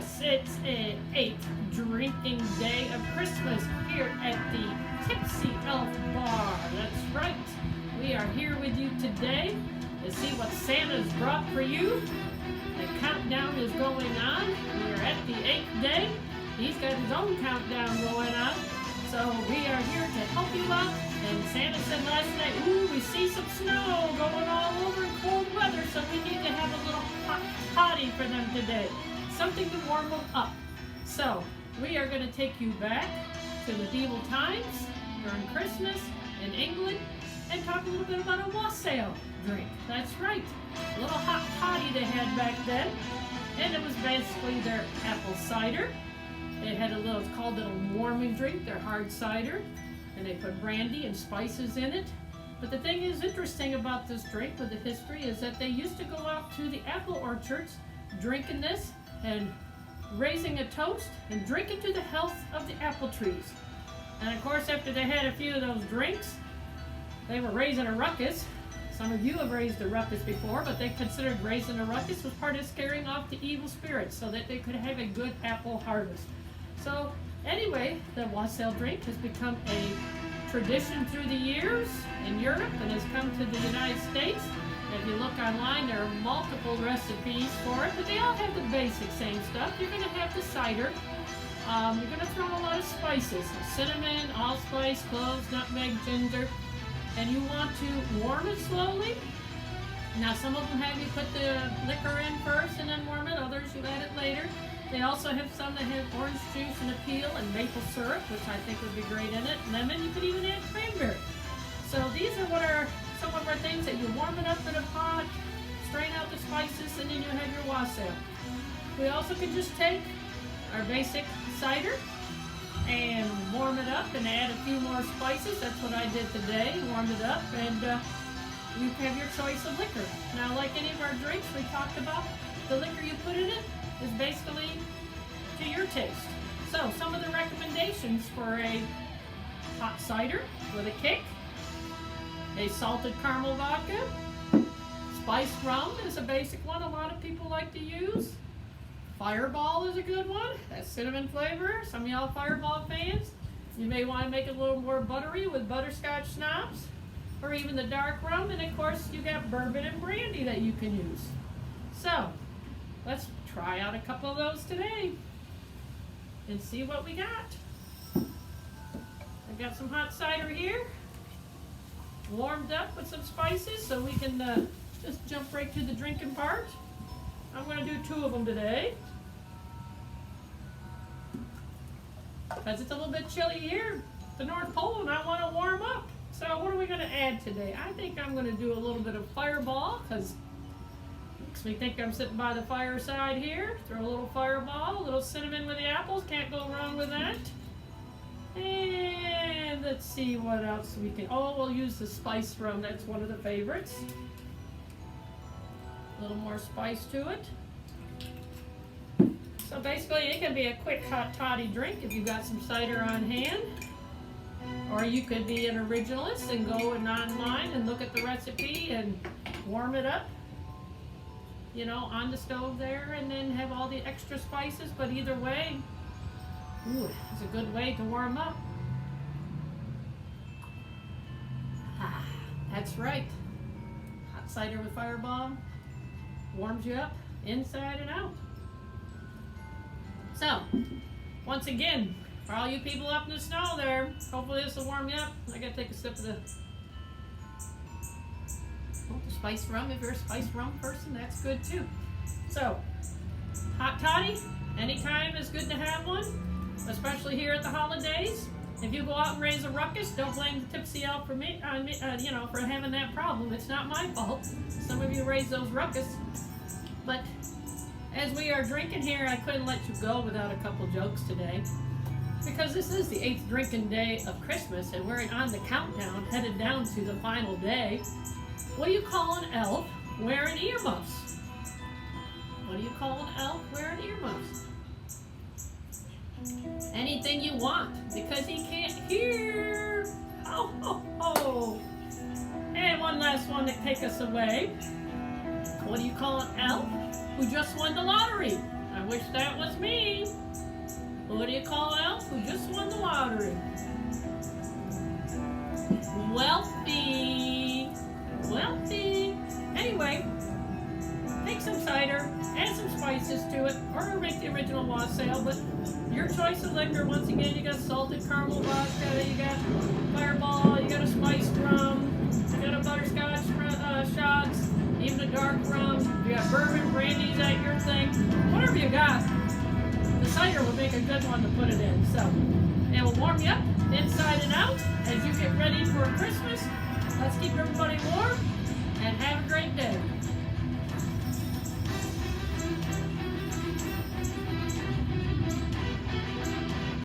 Yes, it's a 8th drinking day of Christmas here at the Tipsy Elf Bar. That's right. We are here with you today to see what Santa's brought for you. The countdown is going on. We are at the 8th day. He's got his own countdown going on. So we are here to help you out. And Santa said last night, ooh, we see some snow going all over in cold weather, so we need to have a little hot toddy for them today. Something to warm them up. So we are going to take you back to medieval times during Christmas in England and talk a little bit about a wassail drink. That's right. A little hot toddy they had back then. And it was basically their apple cider. They had it's called a warming drink, their hard cider. And they put brandy and spices in it. But the thing is interesting about this drink with the history is that they used to go out to the apple orchards drinking this and raising a toast and drinking to the health of the apple trees. And of course, after they had a few of those drinks, they were raising a ruckus. Some of you have raised a ruckus before, but they considered raising a ruckus was part of scaring off the evil spirits so that they could have a good apple harvest. So anyway, the wassail drink has become a tradition through the years in Europe and has come to the United States. If you look online, there are multiple recipes for it, but they all have the basic same stuff. You're going to have the cider. You're going to throw in a lot of spices, cinnamon, allspice, cloves, nutmeg, ginger, and you want to warm it slowly. Now, some of them have you put the liquor in first and then warm it. Others, you add it later. They also have some that have orange juice and a peel and maple syrup, which I think would be great in it. Lemon, you could even add cranberry. So these are some of our things that you warm it up in a pot, strain out the spices, and then you have your wassail. We also could just take our basic cider and warm it up and add a few more spices. That's what I did today, warmed it up, and you have your choice of liquor. Now, like any of our drinks we talked about, the liquor you put in it is basically to your taste. So some of the recommendations for a hot cider with a kick: a salted caramel vodka, spiced rum is a basic one a lot of people like to use. Fireball is a good one. That's cinnamon flavor. Some of y'all Fireball fans. You may want to make it a little more buttery with butterscotch schnapps or even the dark rum. And of course you got bourbon and brandy that you can use. So let's try out a couple of those today and see what we got. I got some hot cider here, warmed up with some spices, so we can just jump right to the drinking part. I'm going to do 2 of them today because it's a little bit chilly here at the North Pole and I want to warm up. So what are we going to add today? I think I'm going to do a little bit of Fireball because makes me think I'm sitting by the fireside here. Throw a little Fireball, a little cinnamon with the apples. Can't go wrong with that. And let's see what else we can. Oh, we'll use the spice rum. That's one of the favorites. A little more spice to it. So basically it can be a quick hot toddy drink if you've got some cider on hand. Or you could be an originalist and go online and look at the recipe and warm it up, you know, on the stove there, and then have all the extra spices. But either way, ooh, it's a good way to warm up. Ah, that's right. Hot cider with Fireball warms you up inside and out. So, once again, for all you people up in the snow there, hopefully this will warm you up. I gotta take a sip of the spice rum. If you're a spice rum person, that's good too. So, hot toddy, anytime is good to have one, especially here at the holidays. If you go out and raise a ruckus, don't blame the Tipsy Elf for for having that problem. It's not my fault. Some of you raise those ruckus. But as we are drinking here, I couldn't let you go without a couple jokes today. Because this is the 8th drinking day of Christmas, and we're on the countdown, headed down to the final day. What do you call an elf wearing earmuffs? What do you call an elf wearing earmuffs? Anything you want, because he can't hear. Ho, ho, ho. And one last one to take us away. What do you call an elf who just won the lottery? I wish that was me. What do you call an elf who just won the lottery? Wealthy. Wealthy. Anyway, take some cider, add some spices to it, or make the original wassail, but your choice of liquor. Once again, you got salted caramel vodka, you got Fireball, you got a spiced rum, you got a butterscotch shots, even a dark rum, you got bourbon, brandy, is that your thing? Whatever you got, the cider will make a good one to put it in. So it will warm you up inside and out as you get ready for Christmas. Let's keep everybody warm and have a great day.